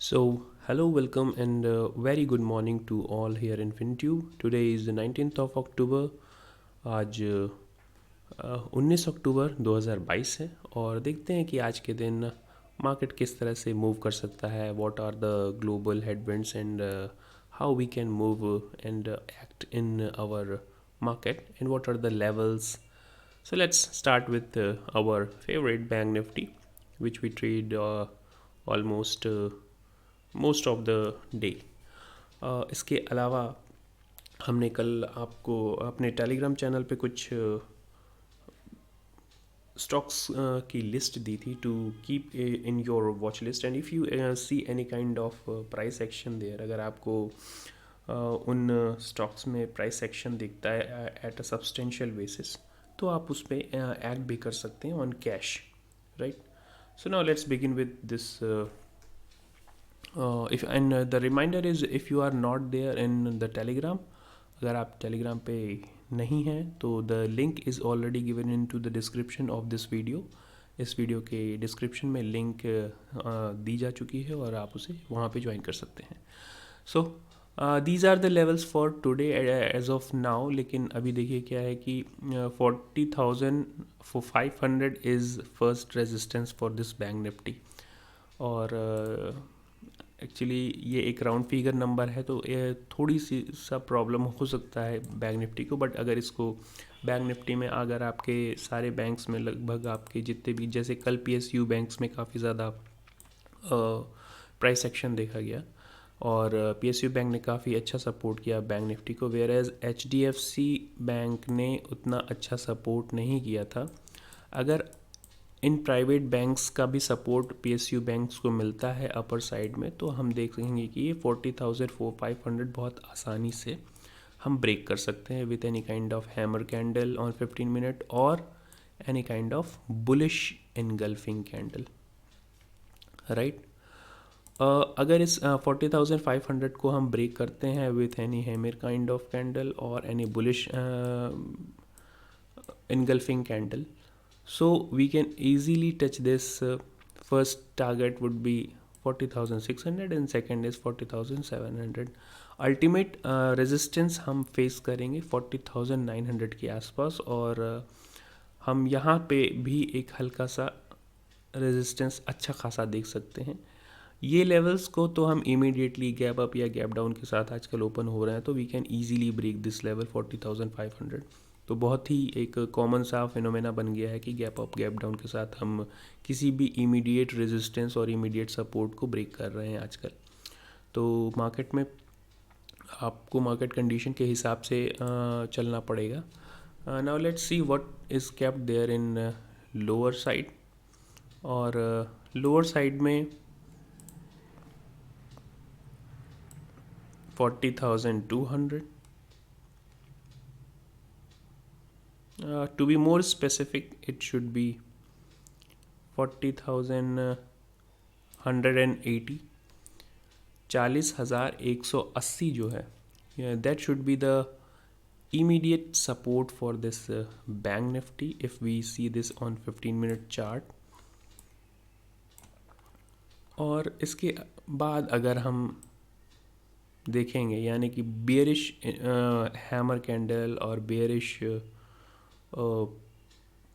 Hello, welcome, and very good morning to all here in FinTube. Today is the 19th of October. आज 19 अक्टूबर 2022 है और देखते हैं कि आज के दिन मार्केट किस तरह से मूव कर सकता है. What are the global headwinds and how we can move and act in our market and what are the levels. So let's start with our favorite Bank Nifty, which we trade almost most of the day. इसके अलावा हमने कल आपको अपने Telegram channel पे कुछ stocks की list दी थी to keep in your watch list and if you see any kind of price action there. अगर आपको उन स्टॉक्स में प्राइस एक्शन दिखता है एट अ सब्सटेंशियल बेसिस तो आप उस पर एक्ट भी कर सकते हैं on cash, right. So now let's begin with this. If and the reminder is, if you are not there in the telegram, अगर आप telegram पे नहीं हैं तो the link is already given into the description of this video. इस video के description में link दी जा चुकी है और आप उसे वहाँ पे ज्वाइन कर सकते हैं. So these are the levels for today as of now. लेकिन अभी देखिए क्या है कि 40,500 is first resistance for this Bank Nifty. और एक्चुअली ये एक राउंड फिगर नंबर है तो ये थोड़ी सी सा प्रॉब्लम हो सकता है बैंक निफ्टी को. बट अगर इसको बैंक निफ्टी में अगर आपके सारे बैंक्स में लगभग आपके जितने भी, जैसे कल पीएसयू बैंक्स में काफ़ी ज़्यादा प्राइस एक्शन देखा गया और पीएसयू बैंक ने काफ़ी अच्छा सपोर्ट किया बैंक निफ्टी को, वेयर एज एचडीएफसी बैंक ने उतना अच्छा सपोर्ट नहीं किया था. अगर इन प्राइवेट बैंक्स का भी सपोर्ट पीएसयू बैंक्स को मिलता है अपर साइड में तो हम देखेंगे कि ये 40,500 बहुत आसानी से हम ब्रेक कर सकते हैं with any kind of hammer candle on 15 minute और any kind of bullish engulfing candle, right. अगर इस 40,500 को हम ब्रेक करते हैं with any hammer kind of candle और any bullish engulfing candle, so we can easily touch this. First target would be 40,600 and second is 40,700. Ultimate resistance हम face करेंगे 40,900 के आसपास और हम यहाँ पे भी एक हल्का सा रेजिस्टेंस अच्छा खासा देख सकते हैं. ये लेवल्स को तो हम इमीडिएटली गैप अप या गैप डाउन के साथ आजकल ओपन हो रहे हैं तो we can easily break this level 40,500. तो बहुत ही एक कॉमन सा फिनोमेना बन गया है कि गैप अप गैप डाउन के साथ हम किसी भी इमीडिएट रेजिस्टेंस और इमीडिएट सपोर्ट को ब्रेक कर रहे हैं आजकल. तो मार्केट में आपको मार्केट कंडीशन के हिसाब से चलना पड़ेगा. Now let's see what is kept there in lower side. और लोअर साइड में 40,200. To be more specific, it should be 40,180. 40,180 जो है, that should be the immediate support for this bank nifty if we see this on 15-minute chart. और इसके बाद अगर हम देखेंगे यानी कि बेयरिश हैमर कैंडल और बेयरिश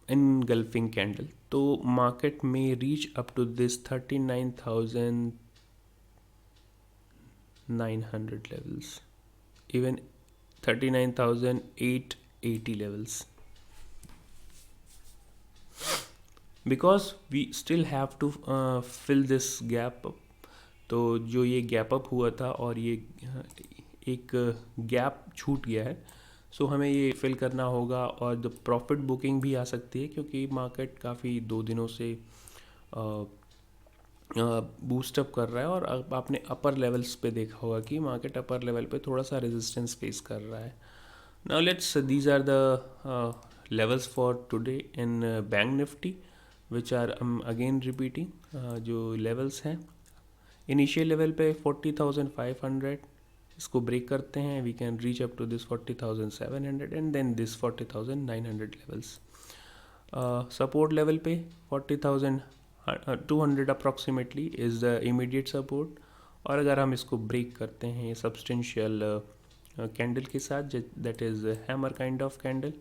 engulfing candle, तो मार्केट में reach up to this 39,900 levels, even 39,880 levels, because we still have to fill this gap up. तो जो ये गैप अप हुआ था और ये एक गैप छूट गया है, सो हमें ये फिल करना होगा और द प्रॉफिट बुकिंग भी आ सकती है क्योंकि मार्केट काफ़ी 2 दिनों से बूस्टअप कर रहा है. और अब आपने अपर लेवल्स पे देखा होगा कि मार्केट अपर लेवल पे थोड़ा सा रेजिस्टेंस फेस कर रहा है. Now let's these are the levels for today in Bank Nifty which are again repeating. जो लेवल्स हैं, इनिशियल लेवल पे 40,500, इसको ब्रेक करते हैं we can reach up to this 40,700 and then this 40,900 levels. Support level पे 40,200 approximately is the immediate support और अगर हम इसको ब्रेक करते हैं सब्सटेंशियल कैंडल के साथ, that is hammer kind of candle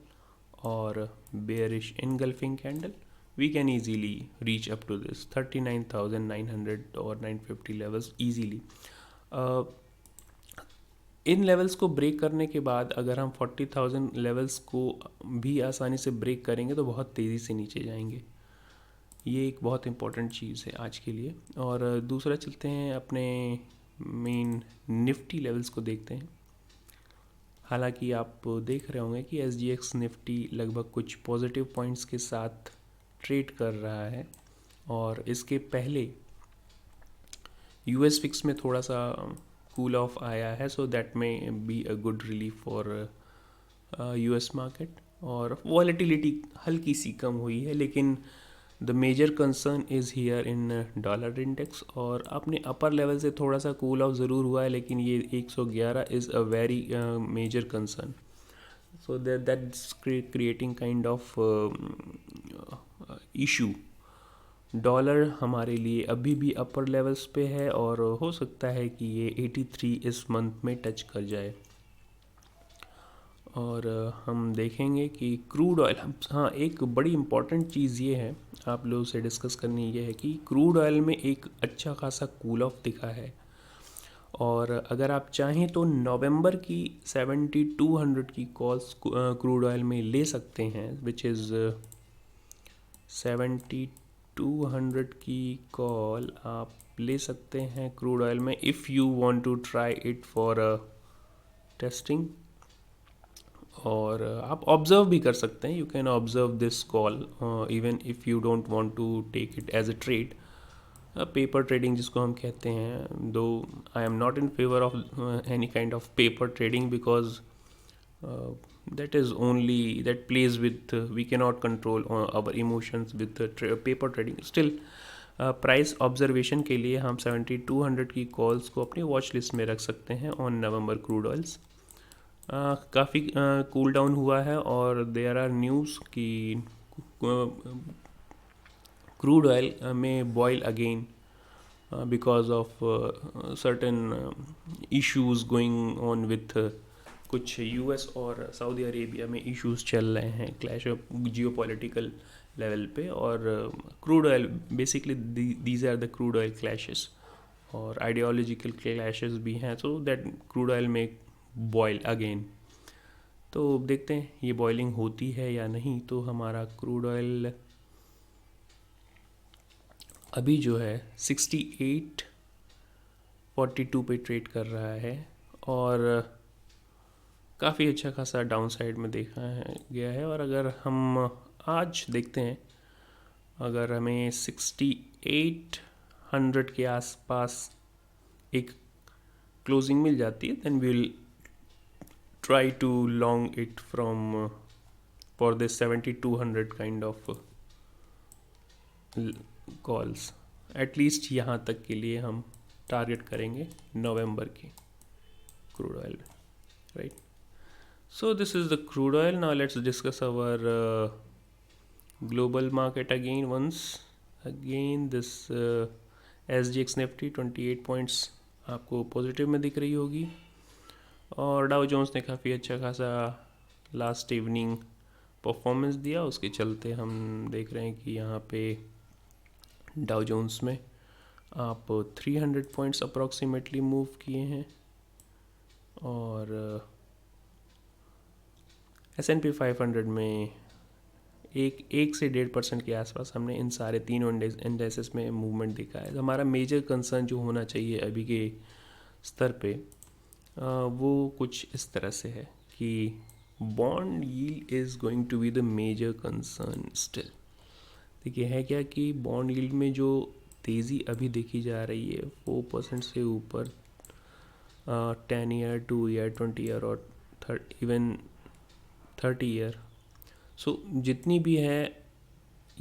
और bearish engulfing candle, we can easily reach up to this 39,900 or 950 levels easily. uh, in levels को ब्रेक करने के बाद अगर हम 40,000 लेवल्स को भी आसानी से ब्रेक करेंगे तो बहुत तेज़ी से नीचे जाएंगे. ये एक बहुत इम्पॉर्टेंट चीज़ है आज के लिए. और दूसरा चलते हैं अपने मेन निफ्टी लेवल्स को देखते हैं. हालांकि आप देख रहे होंगे कि SGX निफ्टी लगभग कुछ पॉजिटिव पॉइंट्स के साथ ट्रेड कर रहा है और इसके पहले US फिक्स में थोड़ा सा कूल ऑफ आया है, so that may be a good relief for US market. और वॉलेटिलिटी हल्की सी कम हुई है, लेकिन the major concern is here in dollar index. और अपने अपर लेवल से थोड़ा सा कूल ऑफ ज़रूर हुआ है, लेकिन ये 111 is a very major concern. So that's creating kind of issue. Dollar हमारे लिए अभी भी अपर लेवल्स पे है और हो सकता है कि ये 83 इस मंथ में टच कर जाए. और हम देखेंगे कि क्रूड ऑयल, हाँ एक बड़ी इम्पॉर्टेंट चीज़ ये है आप लोगों से डिस्कस करनी, ये है कि क्रूड ऑयल में एक अच्छा खासा कूल ऑफ दिखा है. और अगर आप चाहें तो नवंबर की 7200 की कॉल्स क्रूड ऑयल में ले सकते हैं, विच इज़ 7200 की कॉल आप ले सकते हैं क्रूड ऑयल में if you want to try it for testing. और आप ऑब्ज़र्व भी कर सकते हैं. You can observe this call even if you don't want to take it as a trade. Paper trading जिसको हम कहते हैं, though I am not in favour of any kind of paper trading because that is only that plays with we cannot control our emotions with paper trading. Still price observation के लिए हम 7200 की calls को अपनी watch list में रख सकते हैं ऑन नवंबर क्रूड ऑयल्स. काफ़ी कूल डाउन हुआ है और देयर आर न्यूज़ कि क्रूड ऑयल में boil again because of certain issues going on with कुछ US और सऊदी अरेबिया में इश्यूज चल रहे हैं, क्लैश ऑफ जियोपॉलिटिकल लेवल पे. और crude oil basically these are the crude oil clashes और आइडियोलॉजिकल क्लैशेस भी हैं, सो दैट क्रूड ऑयल में बॉयल अगेन. तो देखते हैं ये बॉइलिंग होती है या नहीं. तो हमारा क्रूड ऑयल अभी जो है 68.42 पे ट्रेड कर रहा है और काफ़ी अच्छा खासा डाउन साइड में देखा गया है. और अगर हम आज देखते हैं, अगर हमें 6800 के आसपास एक क्लोजिंग मिल जाती है, then we will try to long it from for this 7200 kind of calls. At least यहाँ तक के लिए हम टारगेट करेंगे नवंबर के crude oil, right. So this is the crude oil. Now let's discuss our global market again once again. This SGX Nifty 28 points आपको positive में दिख रही होगी और डाउ जोन्स ने काफ़ी अच्छा खासा लास्ट इवनिंग परफॉर्मेंस दिया. उसके चलते हम देख रहे हैं कि यहाँ पे डाउ जोन्स में आप 300 पॉइंट्स अप्रॉक्सीमेटली मूव किए हैं और S&P 500 में एक से 1.5% के आसपास हमने इन सारे तीनों इंडेसेस में मूवमेंट दिखा है. हमारा मेजर कंसर्न जो होना चाहिए अभी के स्तर पे वो कुछ इस तरह से है कि bond yield is going to be the major concern still. देखिए है क्या कि बॉन्ड यील्ड में जो तेज़ी अभी देखी जा रही है 4% से ऊपर 10 ईयर 2 ईयर 20 ईयर और इवन 30 ईयर. सो जितनी भी है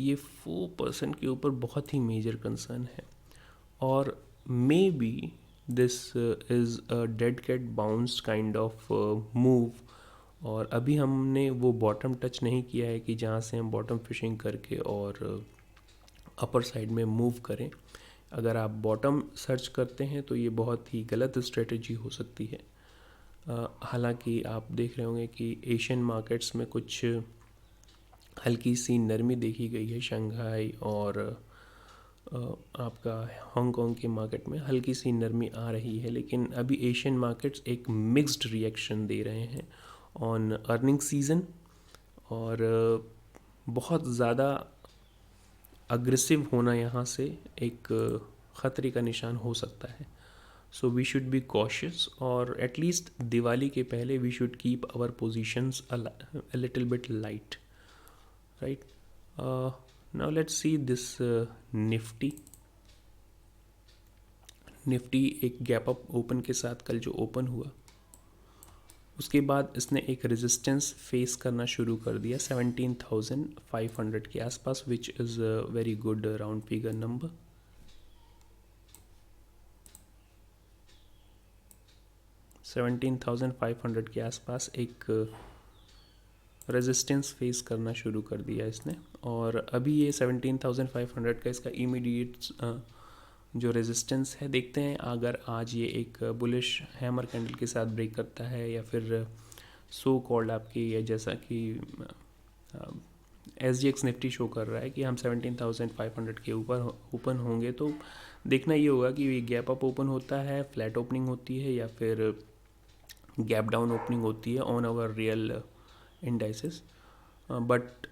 ये 4% के ऊपर बहुत ही मेजर कंसर्न है. और may be this is a dead cat bounce kind of move. और अभी हमने वो बॉटम टच नहीं किया है कि जहाँ से हम बॉटम फिशिंग करके और अपर साइड में मूव करें. अगर आप बॉटम सर्च करते हैं तो ये बहुत ही गलत स्ट्रेटजी हो सकती है। हालांकि आप देख रहे होंगे कि एशियन मार्केट्स में कुछ हल्की सी नरमी देखी गई है। शंघाई और आपका हांगकांग के मार्केट में हल्की सी नरमी आ रही है, लेकिन अभी एशियन मार्केट्स एक मिक्स्ड रिएक्शन दे रहे हैं ऑन अर्निंग सीज़न, और बहुत ज़्यादा अग्रेसिव होना यहाँ से एक ख़तरे का निशान हो सकता है। So we should be cautious, और एटलीस्ट दिवाली के पहले we should keep our positions a little bit light, right. Now let's see this Nifty. Nifty एक गैप अप ओपन के साथ कल जो ओपन हुआ, उसके बाद इसने एक रेजिस्टेंस फेस करना शुरू कर दिया 17,500 के आसपास, which is a very good round figure number. $17,500 के आसपास एक रेजिस्टेंस फेस करना शुरू कर दिया इसने, और अभी ये 17,500 का इसका इमीडिएट जो रेजिस्टेंस है, देखते हैं अगर आज ये एक बुलिश हैमर कैंडल के साथ ब्रेक करता है या फिर सो कॉल्ड आपकी, या जैसा कि SGX निफ्टी शो कर रहा है कि हम 17,500 के ऊपर ओपन होंगे, तो देखना ये होगा कि ये गैप अप ओपन होता है, फ्लैट ओपनिंग होती है, या फिर गैप डाउन ओपनिंग होती है on our real indices. But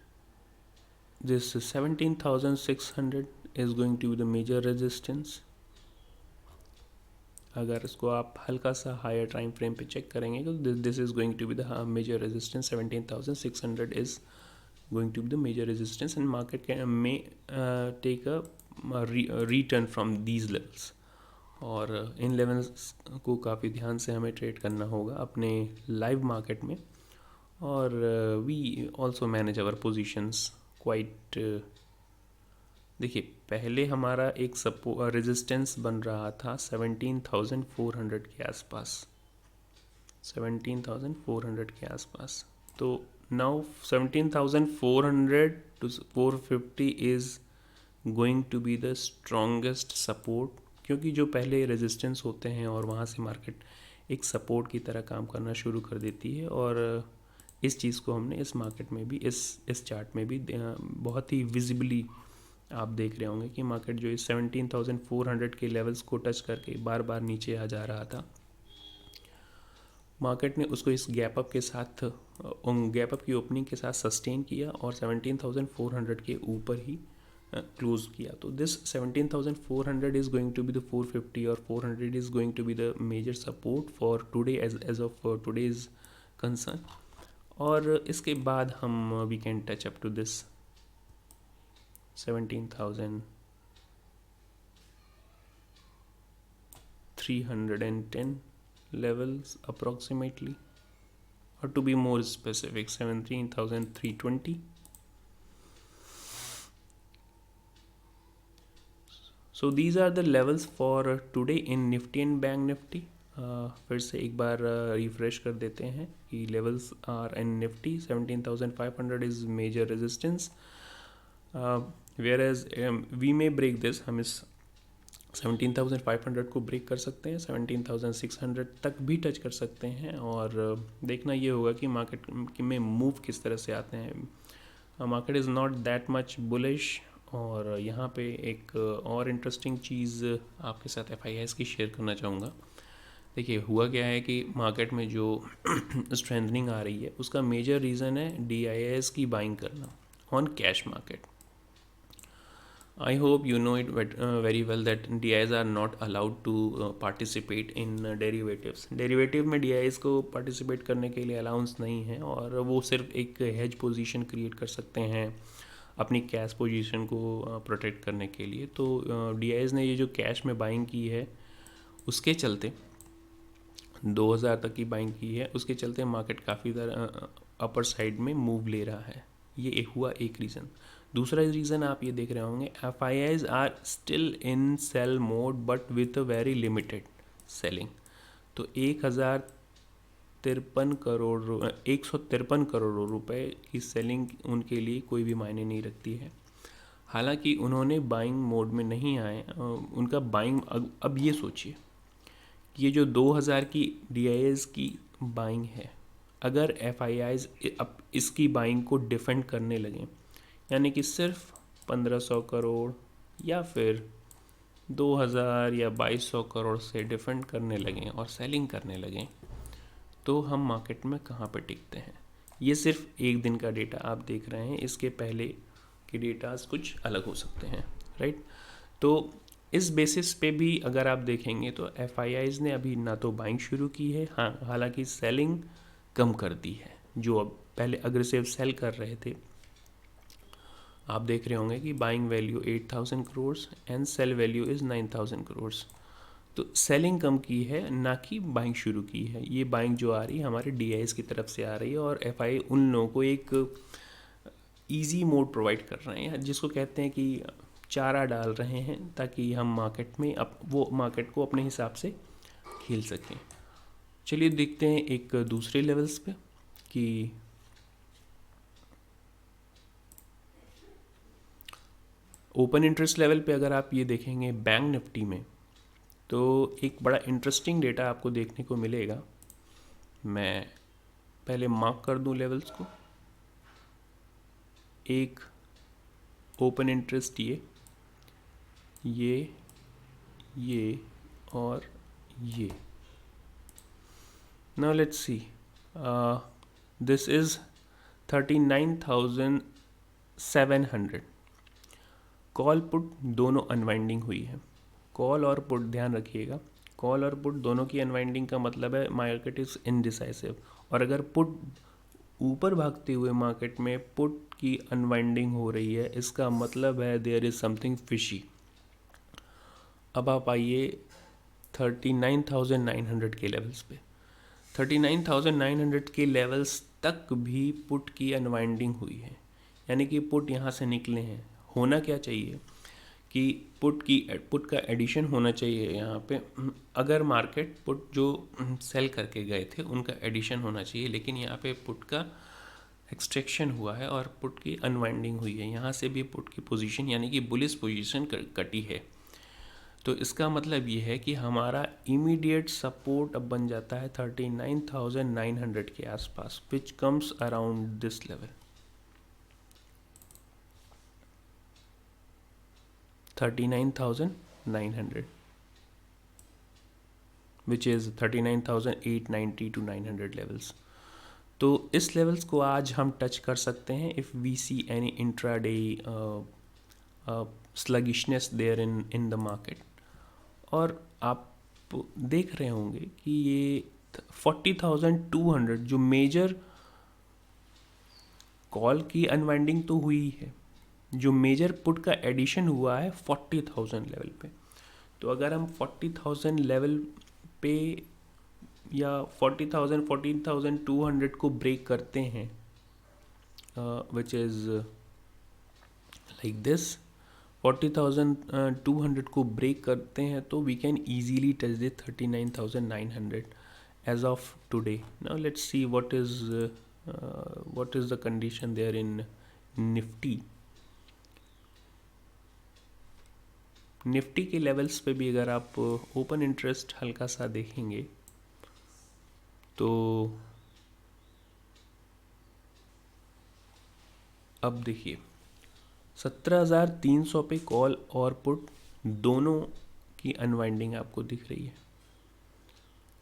this 17,600 is going to be the major resistance. अगर इसको आप हल्का सा हायर टाइम फ्रेम पे चेक करेंगे तो this is going to be the major resistance. 17,600 is going to be the major resistance, and market may take a return from these levels, और इन levels को काफ़ी ध्यान से हमें ट्रेड करना होगा अपने लाइव मार्केट में, और we also manage our positions quite. देखिए, पहले हमारा एक रेजिस्टेंस बन रहा था 17,400 के आसपास, 17,400 के आसपास। तो now 17,400 to 450 is going to be the strongest support, क्योंकि जो पहले रेजिस्टेंस होते हैं और वहाँ से मार्केट एक सपोर्ट की तरह काम करना शुरू कर देती है, और इस चीज़ को हमने इस मार्केट में भी इस चार्ट में भी बहुत ही विजिबली आप देख रहे होंगे कि मार्केट जो इस 17,400 के लेवल्स को टच करके बार बार नीचे आ जा रहा था, मार्केट ने उसको इस गैप अप के साथ, गैप अप की ओपनिंग के साथ सस्टेन किया और 17,400 के ऊपर ही क्लोज किया। तो this 17,400 is going to be the 450 और 400 is going to be the major support for today as of today's concern, और इसके बाद हम we can touch up to this 17,310 levels approximately, or to be more specific 17,320. So these are the levels for today in Nifty and Bank Nifty. फिर से एक बार refresh कर देते हैं कि levels are in Nifty 17,500 is major resistance, where as we may break this, हम इस 17,500 को ब्रेक कर सकते हैं, 17,600 तक भी टच कर सकते हैं, और देखना ये होगा कि मार्केट में मूव किस तरह से आते हैं। Market is not that much bullish, और यहाँ पे एक और इंटरेस्टिंग चीज़ आपके साथ FIIs की शेयर करना चाहूँगा। देखिए, हुआ क्या है कि मार्केट में जो स्ट्रेंथनिंग आ रही है उसका मेजर रीज़न है DIIs की बाइंग करना on cash market. I hope you know it very well that DIs are not allowed to participate in derivatives. Derivative में DIs को participate करने के लिए अलाउंस नहीं है, और वो सिर्फ एक हेज पोजीशन क्रिएट कर सकते हैं अपनी कैश पोजीशन को प्रोटेक्ट करने के लिए। तो DIs ने ये जो कैश में बाइंग की है उसके चलते 2000 तक की बाइंग की है, उसके चलते मार्केट काफ़ी अपर साइड में मूव ले रहा है। ये हुआ एक रीज़न। दूसरा रीज़न आप ये देख रहे होंगे, FIIs are still in sell mode but with a very limited selling. तो 1,053 करोड़ रुपए की सेलिंग उनके लिए कोई भी मायने नहीं रखती है। हालांकि उन्होंने बाइंग मोड में नहीं आए, उनका बाइंग अब ये सोचिए कि ये जो 2000 की DIIs की बाइंग है, अगर FIIs अब इसकी बाइंग को डिफेंड करने लगें, यानी कि सिर्फ 1500 करोड़ या फिर 2000 या 2200 करोड़ से डिफेंड करने लगें और सेलिंग करने लगें, तो हम मार्केट में कहाँ पे टिकते हैं। ये सिर्फ एक दिन का डेटा आप देख रहे हैं, इसके पहले के डेटास कुछ अलग हो सकते हैं, राइट। तो इस बेसिस पे भी अगर आप देखेंगे तो FIIs ने अभी ना तो बाइंग शुरू की है, हाँ हालांकि सेलिंग कम कर दी है। जो अब पहले अग्रेसिव सेल कर रहे थे, आप देख रहे होंगे कि buying value 8000 crore and sell value is 9000 crore. तो सेलिंग कम की है, ना कि बाइंग शुरू की है। ये बाइंग जो आ रही है हमारे DIIs की तरफ से आ रही है, और FI उन लोगों को एक ईजी मोड प्रोवाइड कर रहे हैं, जिसको कहते हैं कि चारा डाल रहे हैं, ताकि हम मार्केट में वो मार्केट को अपने हिसाब से खेल सकें। चलिए देखते हैं एक दूसरे लेवल्स पे कि ओपन इंटरेस्ट लेवल पे अगर आप ये देखेंगे बैंक निफ्टी में, तो एक बड़ा इंटरेस्टिंग डेटा आपको देखने को मिलेगा। मैं पहले मार्क कर दूं लेवल्स को। एक ओपन इंटरेस्ट ये और ये। Now let's see, this is 39,700। Call put दोनों अनवाइंडिंग हुई है। कॉल और पुट ध्यान रखिएगा, कॉल और पुट दोनों की अनवाइंडिंग का मतलब है मार्केट इज़ इनडिसाइसिव। और अगर पुट ऊपर भागते हुए मार्केट में पुट की अनवाइंडिंग हो रही है, इसका मतलब है देयर इज़ समथिंग फिशी। अब आप आइए 39,900 के लेवल्स पे। 39,900 के लेवल्स तक भी पुट की अनवाइंडिंग हुई है, यानी कि पुट यहाँ से निकले हैं। होना क्या चाहिए कि पुट का एडिशन होना चाहिए यहाँ पे। अगर मार्केट पुट जो सेल करके गए थे उनका एडिशन होना चाहिए, लेकिन यहाँ पे पुट का एक्सट्रैक्शन हुआ है और पुट की अनवाइंडिंग हुई है। यहाँ से भी पुट की पोजीशन यानी कि बुलिश पोजीशन कटी है। तो इसका मतलब ये है कि हमारा इमीडिएट सपोर्ट अब बन जाता है 39,900 के आसपास, which comes around this level 39,900, which is 39,890 to 900 levels. तो इस लेवल्स को आज हम टच कर सकते हैं if we see any intraday sluggishness there in the market. और आप देख रहे होंगे कि ये 40,200 जो मेजर कॉल की अनवाइंडिंग तो हुई है, जो मेजर पुट का एडिशन हुआ है 40,000 लेवल पे। तो अगर हम 40,000 लेवल पे या 40,000 14,200 को ब्रेक करते हैं, विच इज़ लाइक दिस, 40,200 को ब्रेक करते हैं तो we can easily touch the 39,900 as of today. Now let's see what is the condition there in Nifty. Nifty के लेवल्स पे भी अगर आप ओपन इंटरेस्ट हल्का सा देखेंगे तो अब देखिए 17,300 पे कॉल और पुट दोनों की अनवाइंडिंग आपको दिख रही है।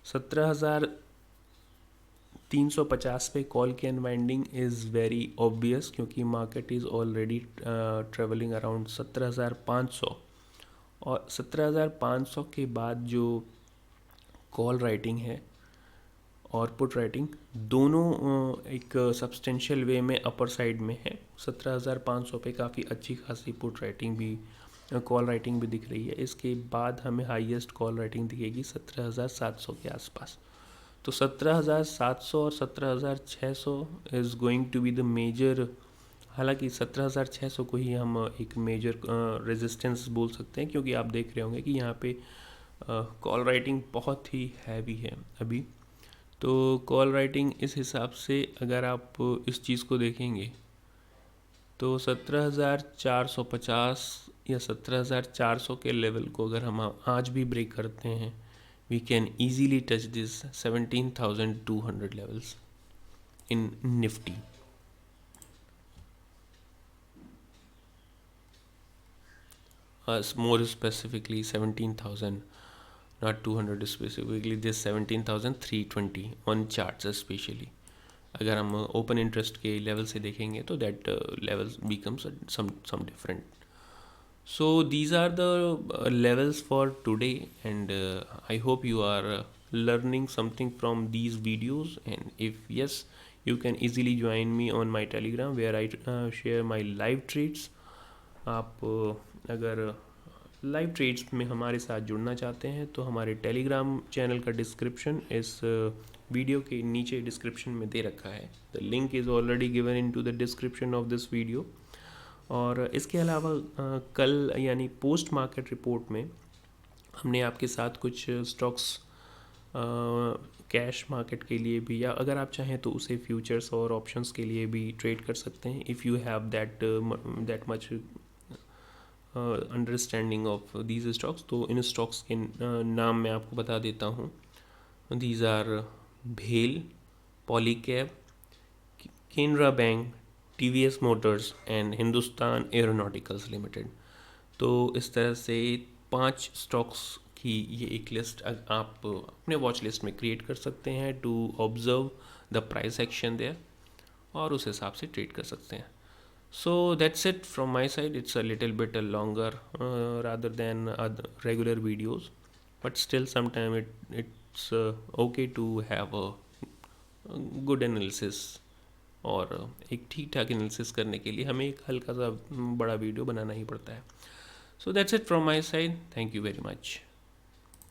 17,350 पे कॉल की अनवाइंडिंग इज़ वेरी ऑब्वियस, क्योंकि market is already travelling around 17,500, और 17,500 के बाद जो कॉल राइटिंग है और पुट राइटिंग दोनों एक सब्सटेंशियल वे में अपर साइड में है। 17,500 पे काफ़ी अच्छी खासी पुट राइटिंग भी, कॉल राइटिंग भी दिख रही है। इसके बाद हमें हाईएस्ट कॉल राइटिंग दिखेगी 17,700 के आसपास। तो 17,700 और 17,600 is going to be the major. हालांकि 17,600 को ही हम एक मेजर रेजिस्टेंस बोल सकते हैं, क्योंकि आप देख रहे होंगे कि यहाँ पे कॉल राइटिंग बहुत ही हैवी है अभी। तो कॉल राइटिंग इस हिसाब से अगर आप इस चीज़ को देखेंगे तो 17,450 या 17,400 के लेवल को अगर हम आज भी ब्रेक करते हैं, we can easily touch this 17,200 levels in Nifty. More specifically 17,000, not 200 specifically, this 17,320 on charts especially. अगर हम ओपन इंटरेस्ट के लेवल से देखेंगे तो that levels becomes some different. So these are the levels for today, and I hope you are learning something from these videos, and if yes, you can easily join me on my Telegram where I share my live trades. आप अगर live trades में हमारे साथ जुड़ना चाहते हैं तो हमारे टेलीग्राम चैनल का डिस्क्रिप्शन इस वीडियो के नीचे डिस्क्रिप्शन में दे रखा है. The link is already given in to the description of this video. और इसके अलावा कल यानी पोस्ट मार्केट रिपोर्ट में हमने आपके साथ कुछ स्टॉक्स कैश मार्केट के लिए भी, या अगर आप चाहें तो उसे फ्यूचर्स और ऑप्शंस के लिए भी ट्रेड कर सकते हैं if you have that much understanding of these stocks. तो इन स्टॉक्स के नाम मैं आपको बता देता हूँ. दीज आर भेल, Polycab, Canara bank, TVS Motors and Hindustan aeronauticals limited. तो इस तरह से 5 स्टॉक्स की ये एक लिस्ट आप अपने वॉच लिस्ट में क्रिएट कर सकते हैं to observe the price action there, और उस हिसाब से ट्रेड कर सकते हैं. So that's it from my side. It's a little bit longer rather than regular videos, but still sometimes it's okay to have a good analysis, और एक ठीक ठाक एनालिसिस करने के लिए हमें एक हल्का सा बड़ा वीडियो बनाना ही पड़ता है. So that's it from my side. Thank you very much.